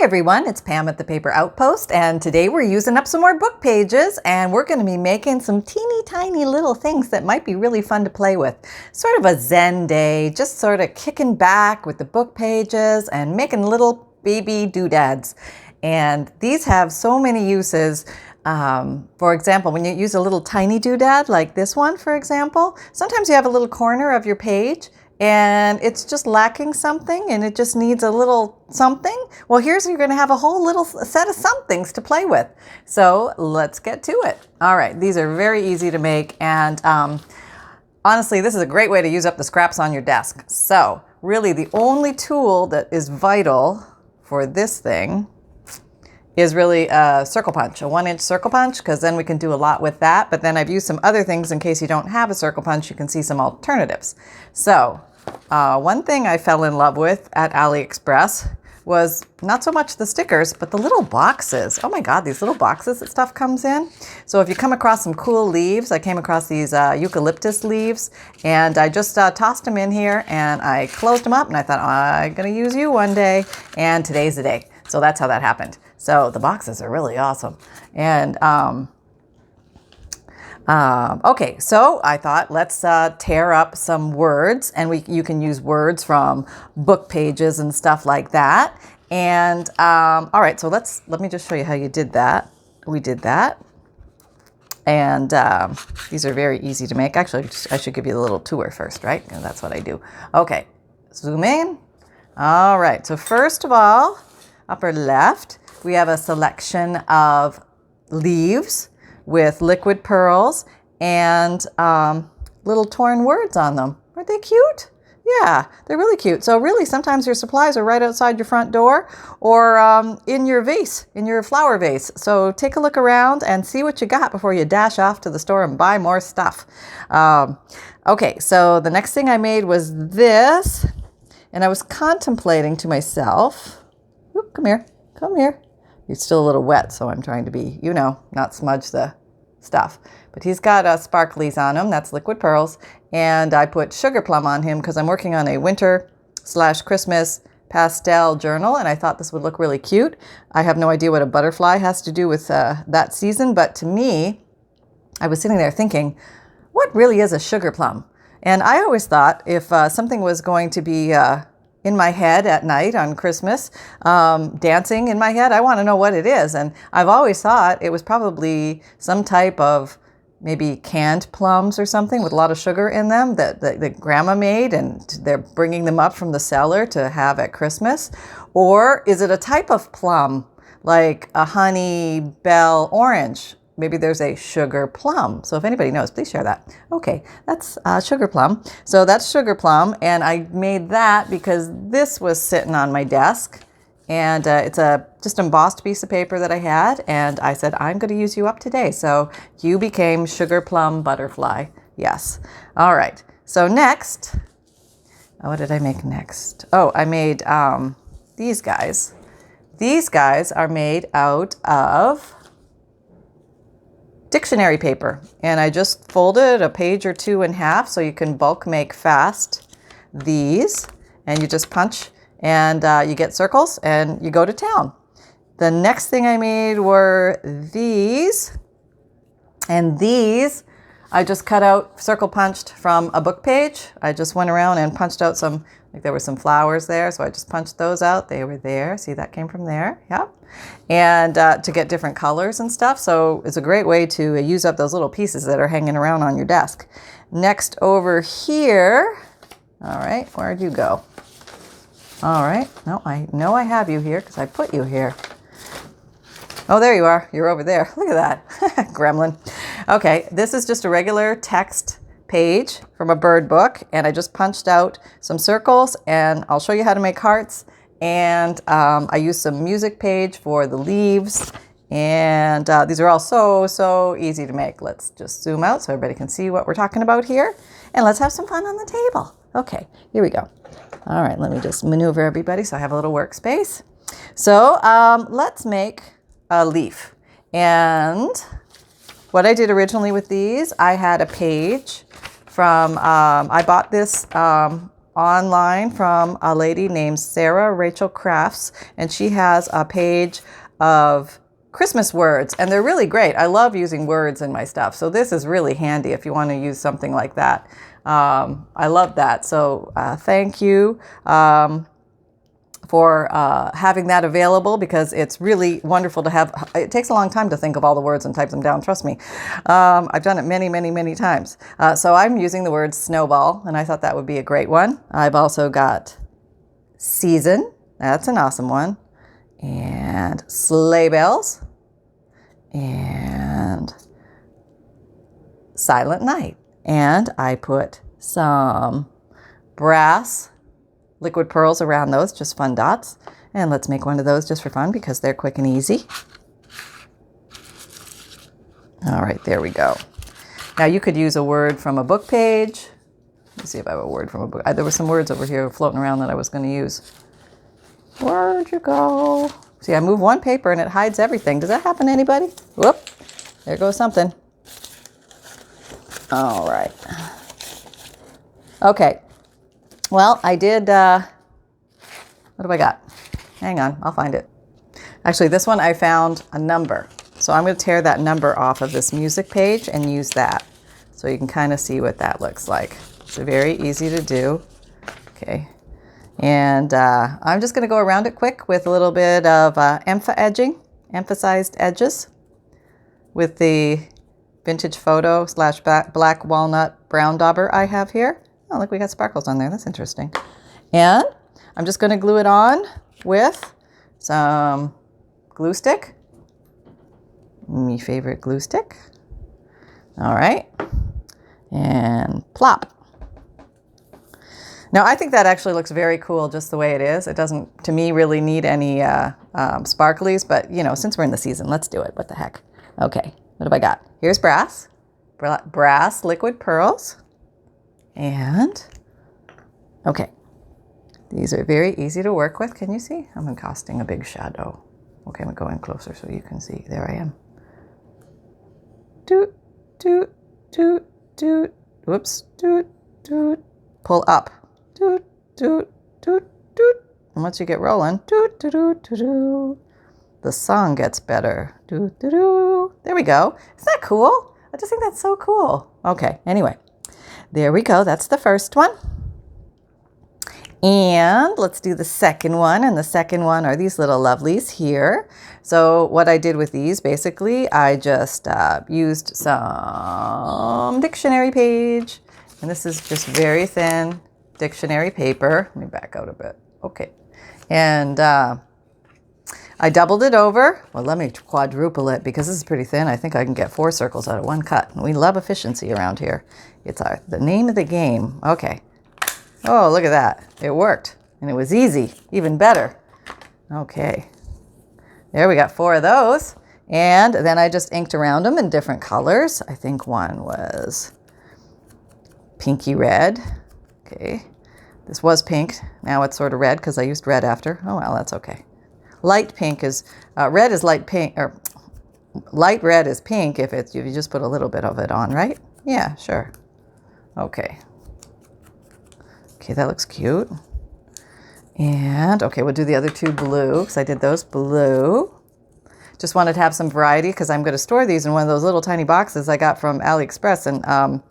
Hi everyone, it's Pam at the Paper Outpost, and today we're using up some more book pages and we're going to be making some teeny tiny little things that might be really fun to play with. Sort of a Zen day, just sort of kicking back with the book pages and making little baby doodads. And these have so many uses. For example, when you use a little tiny doodad like this one, for example, sometimes you have a little corner of your page and it's just lacking something and it just needs a little something. Well, you're going to have a whole little set of somethings to play with. So let's get to it. All right, these are very easy to make, and honestly, this is a great way to use up the scraps on your desk. So really the only tool that is vital for this thing is really a circle punch, a 1-inch circle punch, because then we can do a lot with that. But then I've used some other things in case you don't have a circle punch, you can see some alternatives. So one thing I fell in love with at AliExpress was not so much the stickers, but the little boxes. Oh my God, these little boxes that stuff comes in. So if you come across some cool leaves, I came across these eucalyptus leaves, and I just tossed them in here and I closed them up and I thought, I'm gonna use you one day, and today's the day. So that's how that happened. So the boxes are really awesome. And okay, so I thought let's tear up some words, and you can use words from book pages and stuff like that. And all right, so let me just show you how you did that. We did that. And these are very easy to make. Actually, I should give you a little tour first, right? And that's what I do. Okay, zoom in. All right, so first of all, upper left, we have a selection of leaves with liquid pearls and little torn words on them. Aren't they cute? Yeah, they're really cute. So really, sometimes your supplies are right outside your front door or in your vase, in your flower vase. So take a look around and see what you got before you dash off to the store and buy more stuff. Okay, so the next thing I made was this, and I was contemplating to myself, oop, come here. He's still a little wet, so I'm trying to be, not smudge the stuff. But he's got sparklies on him. That's liquid pearls. And I put sugar plum on him because I'm working on a winter/Christmas pastel journal, and I thought this would look really cute. I have no idea what a butterfly has to do with that season, but to me, I was sitting there thinking, what really is a sugar plum? And I always thought if something was going to be in my head at night on Christmas, dancing in my head, I want to know what it is. And I've always thought it was probably some type of maybe canned plums or something with a lot of sugar in them that grandma made, and they're bringing them up from the cellar to have at Christmas. Or is it a type of plum like a honey bell orange? Maybe there's a sugar plum. So if anybody knows, please share that. Okay, that's sugar plum. So that's sugar plum, and I made that because this was sitting on my desk, and it's a just embossed piece of paper that I had, and I said, I'm going to use you up today. So you became sugar plum butterfly. Yes. All right. So next, what did I make next? Oh, I made these guys. These guys are made out of dictionary paper, and I just folded a page or two in half so you can bulk make fast these, and you just punch and you get circles and you go to town. The next thing I made were these, and these I just cut out, circle punched from a book page. I just went around and punched out some, like there were some flowers there, so I just punched those out. They were there. See, that came from there. Yep. And to get different colors and stuff. So it's a great way to use up those little pieces that are hanging around on your desk. Next over here. All right, where'd you go? All right. No, I know I have you here because I put you here. Oh, there you are. You're over there. Look at that. Gremlin. Okay, this is just a regular text page from a bird book, and I just punched out some circles, and I'll show you how to make hearts. And I used some music page for the leaves, and these are all so easy to make. Let's just zoom out so everybody can see what we're talking about here, and let's have some fun on the table. Okay, here we go. All right, let me just maneuver everybody so I have a little workspace. So let's make a leaf. And what I did originally with these, I had a page from, I bought this on online from a lady named Sarah Rachel Crafts, and she has a page of Christmas words, and they're really great. I love using words in my stuff, so this is really handy if you want to use something like that. I love that. So thank you for having that available, because it's really wonderful to have. It takes a long time to think of all the words and type them down, trust me. I've done it many, many, many times. So I'm using the word snowball, and I thought that would be a great one. I've also got season. That's an awesome one. And sleigh bells. And silent night. And I put some brass liquid pearls around those, just fun dots. And let's make one of those just for fun because they're quick and easy. All right, there we go. Now you could use a word from a book page. Let's see if I have a word from a book. There were some words over here floating around that I was going to use. Where'd you go? See, I move one paper and it hides everything. Does that happen to anybody? Whoop, there goes something. All right. Okay. Well, I did, what have I got? Hang on, I'll find it. Actually, this one I found a number. So I'm going to tear that number off of this music page and use that. So you can kind of see what that looks like. It's very easy to do. Okay. And I'm just going to go around it quick with a little bit of edging, emphasized edges, with the vintage photo / black walnut brown dauber I have here. Oh, look, we got sparkles on there. That's interesting. And I'm just going to glue it on with some glue stick. My favorite glue stick. All right. And plop. Now, I think that actually looks very cool just the way it is. It doesn't, to me, really need any sparklies, but, you know, since we're in the season, let's do it. What the heck? Okay, what have I got? Here's brass. Brass liquid pearls. And, okay, these are very easy to work with. Can you see? I'm casting a big shadow. Okay, I'm going closer so you can see. There I am. Doot, doot, doot, doot. Whoops, doot, doot. Pull up. Doot, doot, doot, doot. And once you get rolling, doot, doot, doot, doot, doot, the song gets better. Doot, doot, doot. There we go. Isn't that cool? I just think that's so cool. Okay, anyway. There we go. That's the first one. And let's do the second one. And the second one are these little lovelies here. So what I did with these, basically, I just used some dictionary page. And this is just very thin dictionary paper. Let me back out a bit. Okay. And I doubled it over. Well, let me quadruple it because this is pretty thin. I think I can get 4 circles out of one cut. And we love efficiency around here. It's the name of the game. Okay. Oh, look at that. It worked. And it was easy. Even better. Okay. There we got 4 of those. And then I just inked around them in different colors. I think one was pinky red. Okay. This was pink. Now it's sort of red because I used red after. Oh, well, that's okay. Light pink is, red is light pink, or light red is pink if you just put a little bit of it on, right? Yeah, sure. Okay. Okay, that looks cute. And, okay, we'll do the other 2 blue because I did those blue. Just wanted to have some variety because I'm going to store these in one of those little tiny boxes I got from AliExpress. And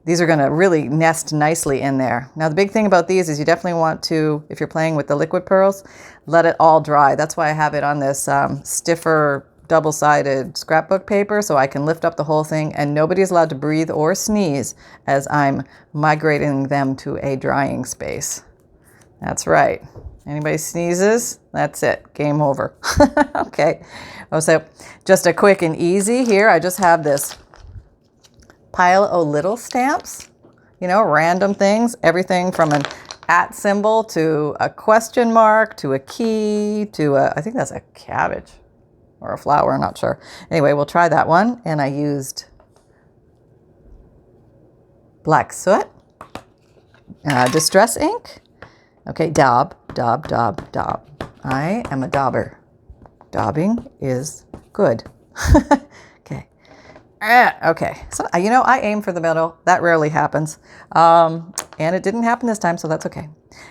these are going to really nest nicely in there. Now, the big thing about these is you definitely want to, if you're playing with the liquid pearls, let it all dry. That's why I have it on this stiffer double-sided scrapbook paper so I can lift up the whole thing and nobody's allowed to breathe or sneeze as I'm migrating them to a drying space. That's right. Anybody sneezes, that's it. Game over. Okay. Oh, so just a quick and easy here. I just have this pile of little stamps, you know, random things, everything from an @ symbol to a question mark to a key to I think that's a cabbage or a flower, I'm not sure. Anyway, we'll try that one. And I used black soot, distress ink. Okay, daub, daub, daub, daub. I am a dauber. Daubing is good. Okay. Okay, so you know, I aim for the middle. That rarely happens. And it didn't happen this time, so that's okay.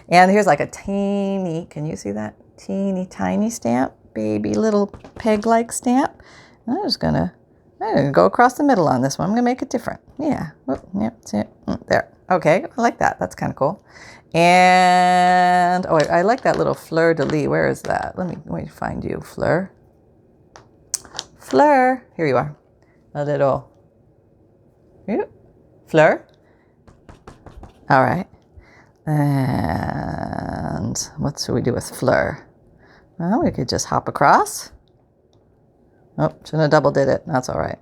And here's like a teeny, can you see that? Teeny tiny stamp, baby little peg-like stamp. I'm gonna go across the middle on this one. I'm gonna make it different. Yeah, yep, see it? There. Okay, I like that. That's kind of cool. And, oh, I like that little fleur de lis. Where is that? Let me find you, Fleur. Fleur, here you are. A little Fleur. All right. And what should we do with Fleur? Well, we could just hop across. Oh, shouldn't have double did it. That's all right.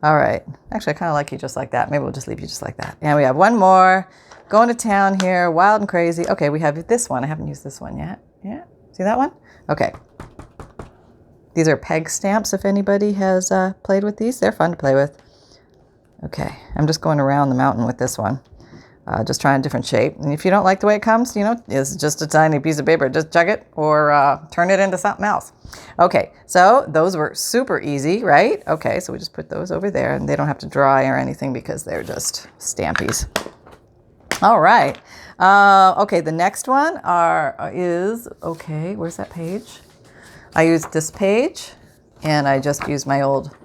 All right. Actually, I kind of like you just like that. Maybe we'll just leave you just like that. And we have one more. Going to town here. Wild and crazy. Okay, we have this one. I haven't used this one yet. Yeah. See that one? Okay. These are peg stamps if anybody has played with these. They're fun to play with. Okay, I'm just going around the mountain with this one. Just trying a different shape. And if you don't like the way it comes, you know, it's just a tiny piece of paper. Just chug it or turn it into something else. Okay, so those were super easy, right? Okay, so we just put those over there and they don't have to dry or anything because they're just stampies. All right. Okay, the next one is, okay, where's that page? I used this page and I just used my old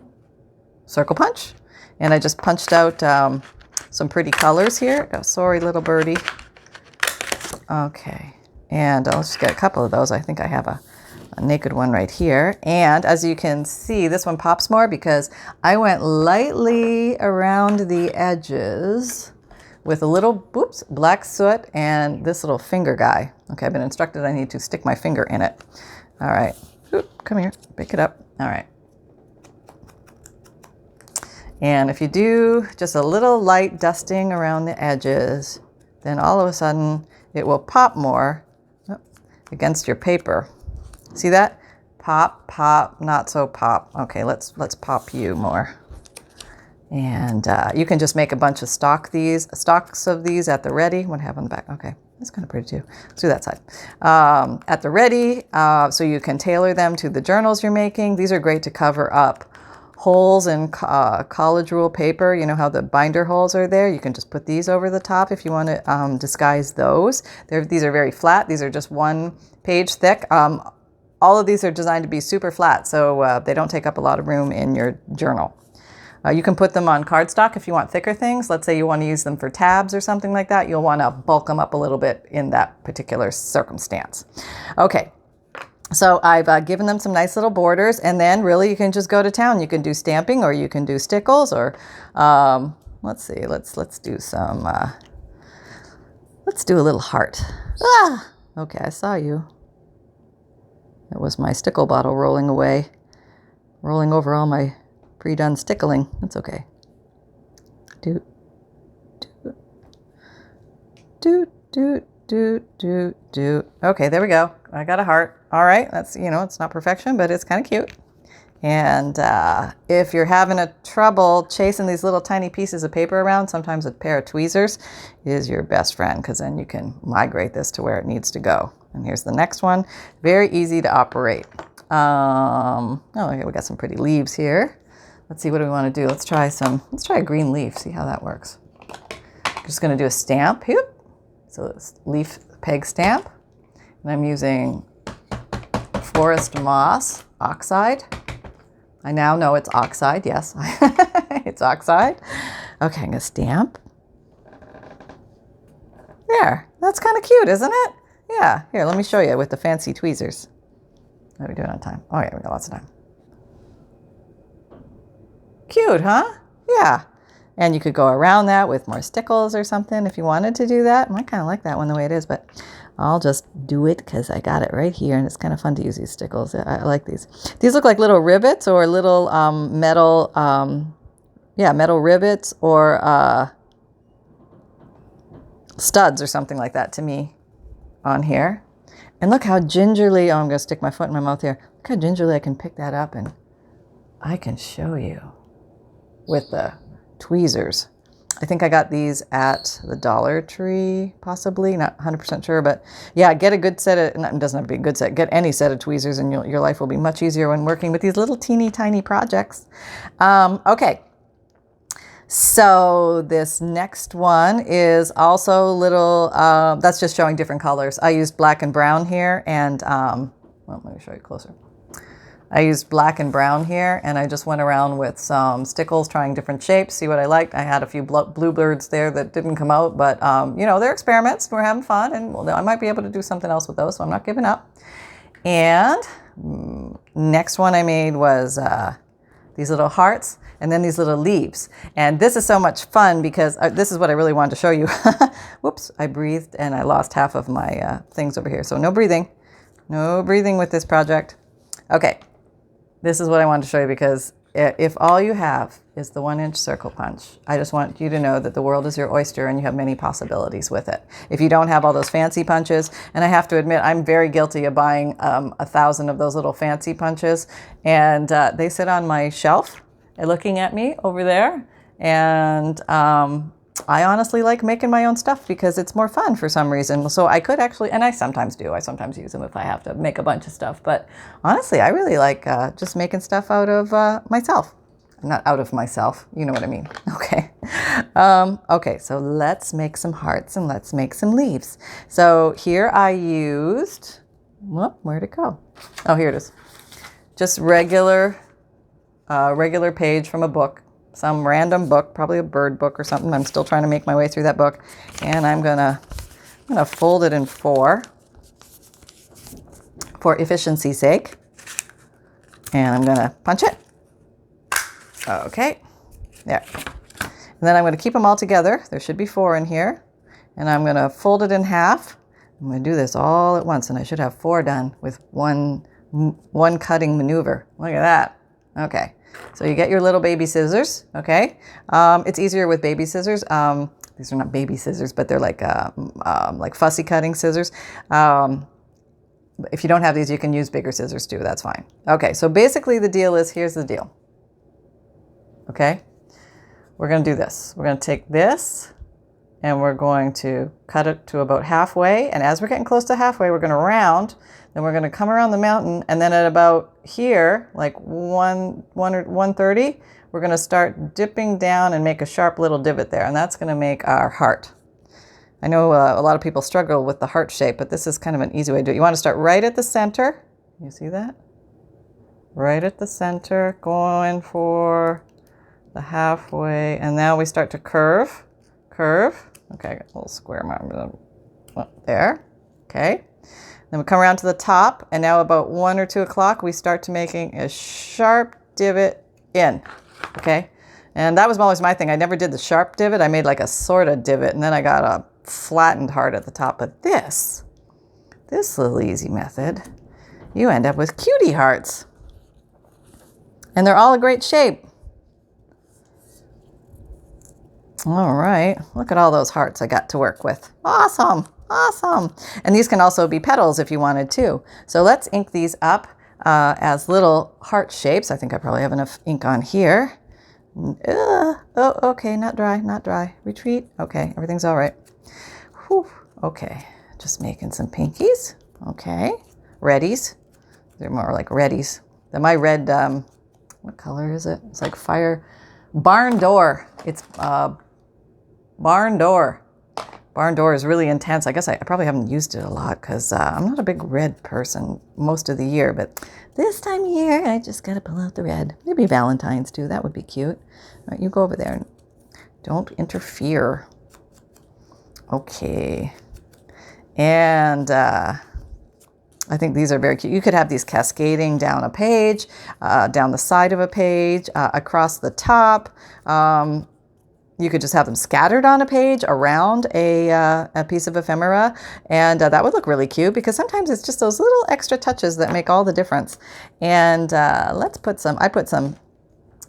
circle punch and I just punched out some pretty colors here. Oh, sorry, little birdie. Okay, and I'll just get a couple of those. I think I have a naked one right here. And as you can see, this one pops more because I went lightly around the edges with a little, black soot and this little finger guy. Okay, I've been instructed I need to stick my finger in it. All right. Come here, pick it up. All right. And if you do just a little light dusting around the edges, then all of a sudden it will pop more against your paper. See that? Pop, pop, not so pop. Okay, let's pop you more. And you can just make a bunch of stocks of these at the ready. What have on the back? Okay. That's kind of pretty too. Let's do that side. At the ready, so you can tailor them to the journals you're making. These are great to cover up holes in college rule paper. You know how the binder holes are there? You can just put these over the top if you want to disguise those. These are very flat. These are just 1 page thick. All of these are designed to be super flat, so they don't take up a lot of room in your journal. You can put them on cardstock if you want thicker things. Let's say you want to use them for tabs or something like that. You'll want to bulk them up a little bit in that particular circumstance. Okay, so I've given them some nice little borders, and then really you can just go to town. You can do stamping or you can do stickles or let's see, let's do some, let's do a little heart. Ah, okay, I saw you. It was my stickle bottle rolling away, rolling over all my pre-done stickling. That's okay. Do. Okay, there we go. I got a heart. All right, that's, you know, it's not perfection, but it's kind of cute. And if you're having a trouble chasing these little tiny pieces of paper around, sometimes a pair of tweezers is your best friend, because then you can migrate this to where it needs to go. And here's the next one. Very easy to operate. Oh, okay, we got some pretty leaves here. Let's see, what do we want to do? Let's try a green leaf, see how that works. I'm just going to do a stamp. So it's leaf peg stamp. And I'm using forest moss oxide. I now know it's oxide, yes. It's oxide. Okay, I'm going to stamp. There, that's kind of cute, isn't it? Yeah, here, let me show you with the fancy tweezers. How are we doing on time? Oh yeah, we got lots of time. Cute, huh? Yeah. And you could go around that with more stickles or something if you wanted to do that. I kind of like that one the way it is, but I'll just do it because I got it right here, and it's kind of fun to use these stickles. I like these. These look like little rivets or little metal rivets or studs or something like that to me on here. And look how gingerly, oh, I'm going to stick my foot in my mouth here. Look how gingerly I can pick that up, and I can show you with the tweezers. I think I got these at the Dollar Tree, possibly, not 100% sure, but yeah, get a good set of, it doesn't have to be a good set, get any set of tweezers and your life will be much easier when working with these little teeny tiny projects. Okay, So this next one is also little, that's just showing different colors. I used black and brown here, and well, let me show you closer. I used black and brown here, and I just went around with some Stickles, trying different shapes, see what I liked. I had a few bluebirds there that didn't come out, but you know, they're experiments. We're having fun, and I might be able to do something else with those, so I'm not giving up. And next one I made was these little hearts, and then these little leaves. And this is so much fun because this is what I really wanted to show you. Whoops, I breathed and I lost half of my things over here. So no breathing. No breathing with this project. Okay, this is what I wanted to show you because if all you have is the 1-inch circle punch, I just want you to know that the world is your oyster and you have many possibilities with it. If you don't have all those fancy punches, and I have to admit, I'm very guilty of buying 1,000 of those little fancy punches, and they sit on my shelf looking at me over there, and I honestly like making my own stuff because it's more fun for some reason. So I could actually, and I sometimes do, I sometimes use them if I have to make a bunch of stuff. But honestly, I really like just making stuff out of myself. Not out of myself, you know what I mean. Okay. Okay, so let's make some hearts and let's make some leaves. So here I used, well, where'd it go? Oh, here it is. Just regular page from a book. Some random book, probably a bird book or something. I'm still trying to make my way through that book. And I'm gonna fold it in 4 for efficiency's sake. And I'm gonna punch it. Okay, there. And then I'm gonna keep them all together. There should be 4 in here. And I'm gonna fold it in half. I'm gonna do this all at once, and I should have 4 done with one cutting maneuver. Look at that. Okay. So you get your little baby scissors, okay? It's easier with baby scissors. These are not baby scissors, but they're like fussy cutting scissors. If you don't have these, you can use bigger scissors too. That's fine. Okay, so basically the deal is, here's the deal. Okay? We're going to do this. We're going to take this, and we're going to cut it to about halfway. And as we're getting close to halfway, we're going to round. Then we're going to come around the mountain, and then at about here, like 130, we're going to start dipping down and make a sharp little divot there, and that's going to make our heart. I know a lot of people struggle with the heart shape, but this is kind of an easy way to do it. You want to start right at the center. You see that? Right at the center, going for the halfway, and now we start to curve. Okay, I got a little square mark there. Okay. Then we come around to the top, and now about 1 or 2 o'clock, we start to making a sharp divot in, okay? And that was always my thing. I never did the sharp divot. I made like a sort of divot, and then I got a flattened heart at the top. But this little easy method, you end up with cutie hearts. And they're all a great shape. All right, look at all those hearts I got to work with. Awesome. Awesome. And these can also be petals if you wanted to. So let's ink these up as little heart shapes. I think I probably have enough ink on here. Oh, okay, not dry. Retreat. Okay, everything's all right. Whew. Okay, just making some pinkies. Okay, reddies. They're more like reddies. Then my red, what color is it? It's like fire. Barn door. It's barn door. Barn door is really intense. I guess I probably haven't used it a lot because I'm not a big red person most of the year, but this time of year, I just got to pull out the red. Maybe Valentine's too. That would be cute. All right, you go over there and don't interfere. Okay. And I think these are very cute. You could have these cascading down a page, down the side of a page, across the top. You could just have them scattered on a page around a piece of ephemera, and that would look really cute because sometimes it's just those little extra touches that make all the difference. And let's put some, I put some,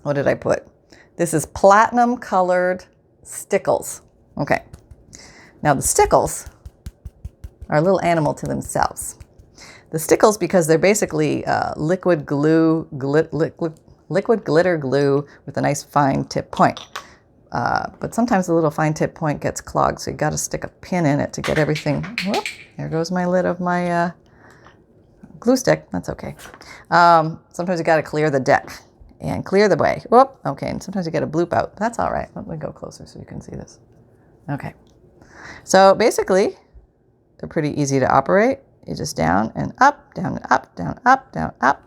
what did I put? This is platinum colored Stickles. Okay. Now the Stickles are a little animal to themselves. The Stickles, because they're basically liquid glitter glue with a nice fine tip point. But sometimes the little fine tip point gets clogged, so you got to stick a pin in it to get everything. Whoop, there goes my lid of my glue stick. That's okay. Sometimes you got to clear the deck. and clear the way. Whoop, okay, and sometimes you get a bloop out. That's all right. Let me go closer so you can see this. Okay, so basically, they're pretty easy to operate. You just down and up, down and up, down, up, down, up.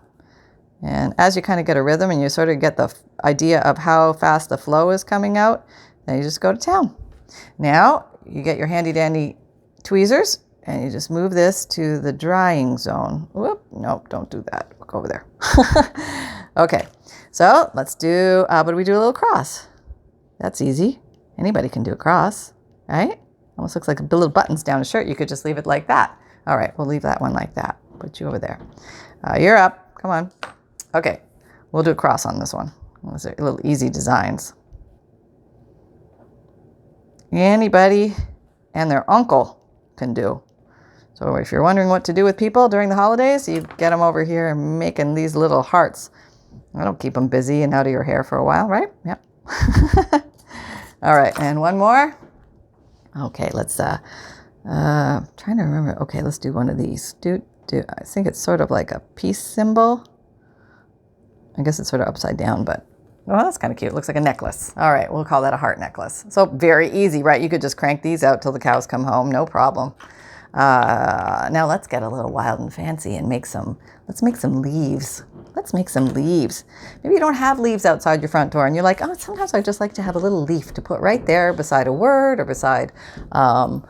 And as you kind of get a rhythm and you sort of get the idea of how fast the flow is coming out, then you just go to town. Now, you get your handy dandy tweezers and you just move this to the drying zone. Whoop, nope, don't do that. Go over there. Okay, so let's do, what do we do? A little cross. That's easy. Anybody can do a cross, right? Almost looks like little buttons down a shirt. You could just leave it like that. All right, we'll leave that one like that. Put you over there. You're up. Come on. Okay, we'll do a cross on this one. Those are little easy designs. Anybody and their uncle can do. So if you're wondering what to do with people during the holidays, you get them over here making these little hearts. That'll keep them busy and out of your hair for a while, right? Yep. All right, and one more. Okay, let's, trying to remember. Okay, let's do one of these. I think it's sort of like a peace symbol. I guess it's sort of upside down, but, well, that's kind of cute. It looks like a necklace. All right, we'll call that a heart necklace. So very easy, right? You could just crank these out till the cows come home, no problem. Now let's get a little wild and fancy and let's make some leaves. Let's make some leaves. Maybe you don't have leaves outside your front door and you're like, oh, sometimes I just like to have a little leaf to put right there beside a word or beside, what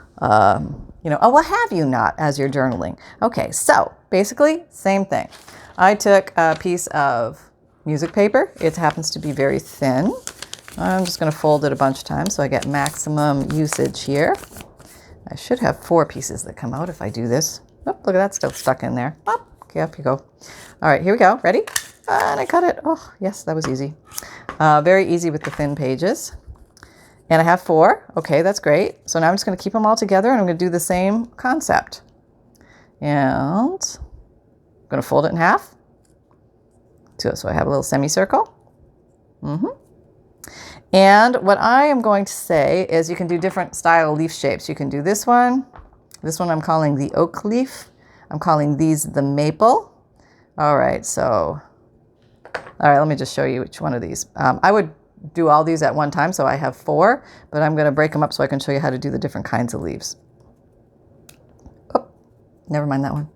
have you not as you're journaling. Okay, so basically same thing. I took a piece of music paper. It happens to be very thin. I'm just going to fold it a bunch of times so I get maximum usage here. I should have 4 pieces that come out if I do this. Oh, look at that, still stuck in there. Oh, okay, up you go. All right, here we go. Ready? And I cut it. Oh, yes, that was easy. Very easy with the thin pages. And I have 4. Okay, that's great. So now I'm just going to keep them all together and I'm going to do the same concept. And I'm going to fold it in half. So I have a little semicircle. And what I am going to say is you can do different style leaf shapes. You can do this one. This one I'm calling the oak leaf. I'm calling these the maple. All right, let me just show you which one of these. I would do all these at one time, so I have 4, but I'm going to break them up so I can show you how to do the different kinds of leaves. Oh, never mind that one.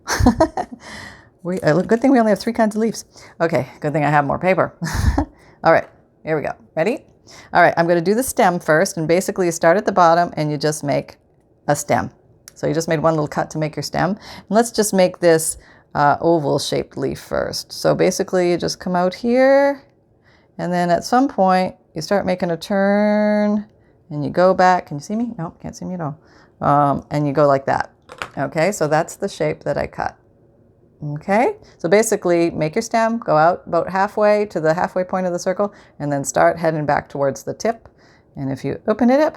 Good thing we only have 3 kinds of leaves. Okay, good thing I have more paper. All right, here we go. Ready? All right, I'm going to do the stem first, and basically you start at the bottom and you just make a stem. So you just made one little cut to make your stem. And let's just make this oval-shaped leaf first. So basically you just come out here, and then at some point you start making a turn, and you go back. Can you see me? No, can't see me at all. And you go like that. Okay, so that's the shape that I cut. Okay, so basically make your stem, go out about halfway to the halfway point of the circle, and then start heading back towards the tip. And if you open it up,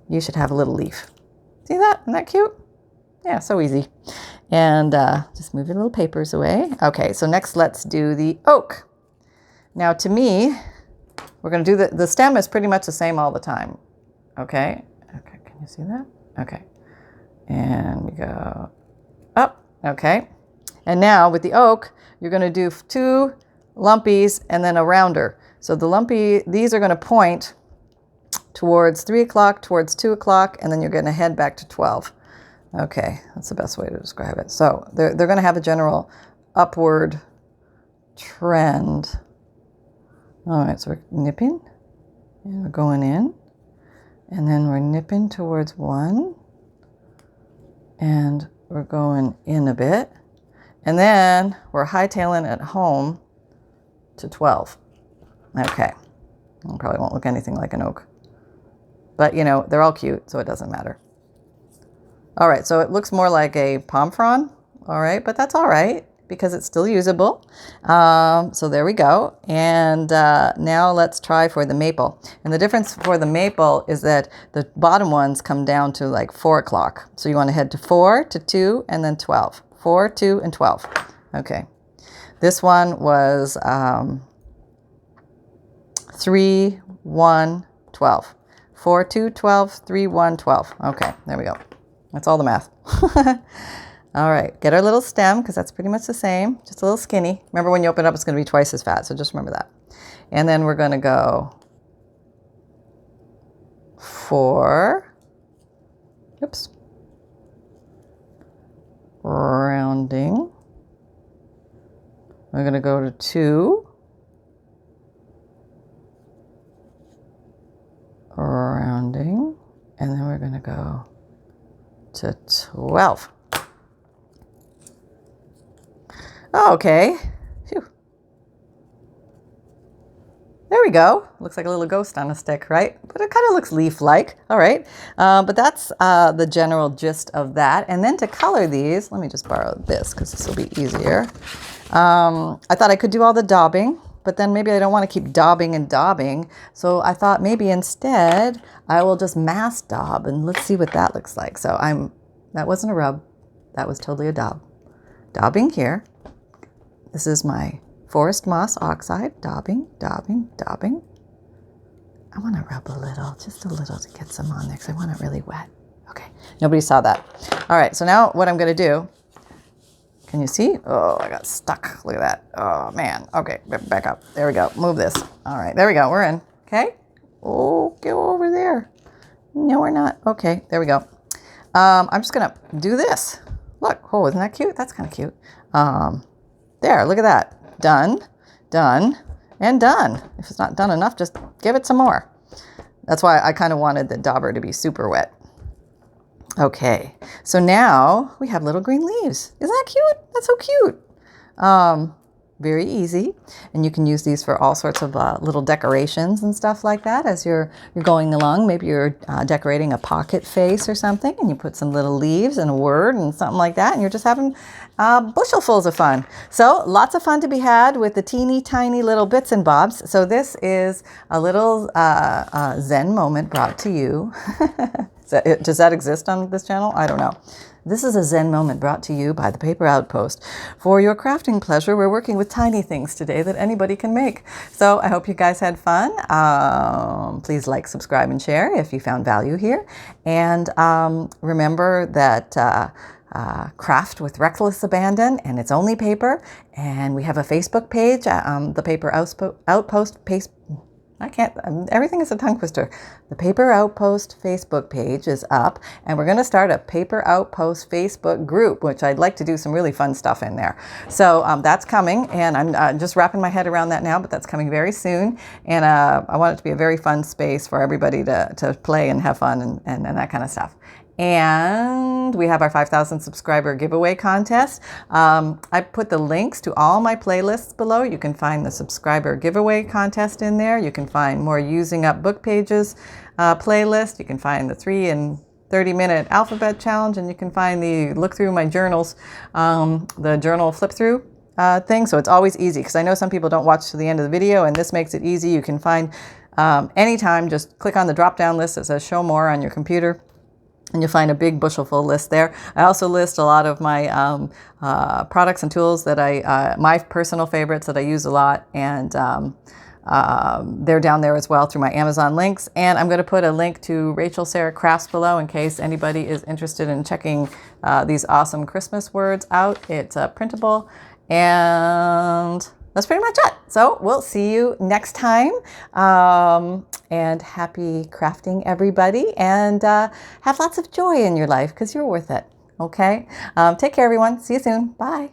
you should have a little leaf. See that? Isn't that cute? Yeah, so easy. And just move your little papers away. Okay, so next let's do the oak. Now to me, we're going to do the stem is pretty much the same all the time. Okay, can you see that? Okay, and we go up. Okay, and now with the oak, you're going to do 2 lumpies and then a rounder. So the lumpy, these are going to point towards 3 o'clock, towards 2 o'clock, and then you're going to head back to 12. Okay, that's the best way to describe it. So they're going to have a general upward trend. All right, so we're nipping, and we're going in, and then we're nipping towards 1, and we're going in a bit, and then we're hightailing at home to 12. Okay, it probably won't look anything like an oak, but they're all cute, so it doesn't matter. All right, so it looks more like a palm frond, all right, but that's all right because it's still usable. So there we go. And now let's try for the maple. And the difference for the maple is that the bottom ones come down to like 4 o'clock. So you want to head to 4, to 2, and then 12. 4, 2, and 12. Okay. This one was 3, 1, 12. 4, 2, 12, 3, 1, 12. Okay, there we go. That's all the math. All right, get our little stem because that's pretty much the same, just a little skinny. Remember when you open it up, it's going to be twice as fat, so just remember that. And then we're going to go for, oops, rounding. We're going to go to 2, rounding, and then we're going to go to 12. Oh, okay. Phew. There we go. Looks like a little ghost on a stick, right? But it kind of looks leaf-like. All right. But that's the general gist of that. And then to color these, let me just borrow this because this will be easier. I thought I could do all the daubing, but then maybe I don't want to keep daubing and daubing. So I thought maybe instead I will just mass daub, and let's see what that looks like. So that wasn't a rub. That was totally a daub. Daubing here. This is my forest moss oxide. Daubing, daubing, daubing. I want to rub a little, just a little to get some on there because I want it really wet. Okay, nobody saw that. All right, so now what I'm going to do, can you see? Oh, I got stuck. Look at that. Oh, man. Okay, back up. There we go. Move this. All right, there we go. We're in. Okay. Oh, go over there. No, we're not. Okay, there we go. I'm just going to do this. Look. Oh, isn't that cute? That's kind of cute. There, look at that. Done, done, and done. If it's not done enough, just give it some more. That's why I kind of wanted the dauber to be super wet. Okay, so now we have little green leaves. Isn't that cute? That's so cute. Very easy, and you can use these for all sorts of little decorations and stuff like that as you're going along. Maybe you're decorating a pocket face or something, and you put some little leaves and a word and something like that, and you're just having bushelfuls of fun. So lots of fun to be had with the teeny tiny little bits and bobs. So this is a little Zen moment brought to you. Does that exist on this channel? I don't know. This is a Zen moment brought to you by the Paper Outpost. For your crafting pleasure, we're working with tiny things today that anybody can make. So I hope you guys had fun. Please like, subscribe, and share if you found value here. And remember that craft with reckless abandon, and it's only paper. And we have a Facebook page, the Paper Outpost everything is a tongue twister. The Paper Outpost Facebook page is up, and we're going to start a Paper Outpost Facebook group, which I'd like to do some really fun stuff in there. So that's coming, and I'm just wrapping my head around that now, but that's coming very soon. And I want it to be a very fun space for everybody to play and have fun and that kind of stuff. And we have our 5,000 subscriber giveaway contest. I put the links to all my playlists below. You can find the subscriber giveaway contest in there. You can find more using up book pages playlist. You can find the 3 and 30-minute alphabet challenge, and you can find the look through my journals, the journal flip through thing. So it's always easy because I know some people don't watch to the end of the video, and this makes it easy. You can find anytime, just click on the drop down list that says show more on your computer, and you'll find a big bushelful list there. I also list a lot of my products and tools that my personal favorites that I use a lot, and they're down there as well through my Amazon links. And I'm going to put a link to Rachel Sarah Crafts below in case anybody is interested in checking these awesome Christmas words out. It's printable, and that's pretty much it. So we'll see you next time. And happy crafting, everybody. And have lots of joy in your life because you're worth it. Okay? Take care, everyone. See you soon. Bye.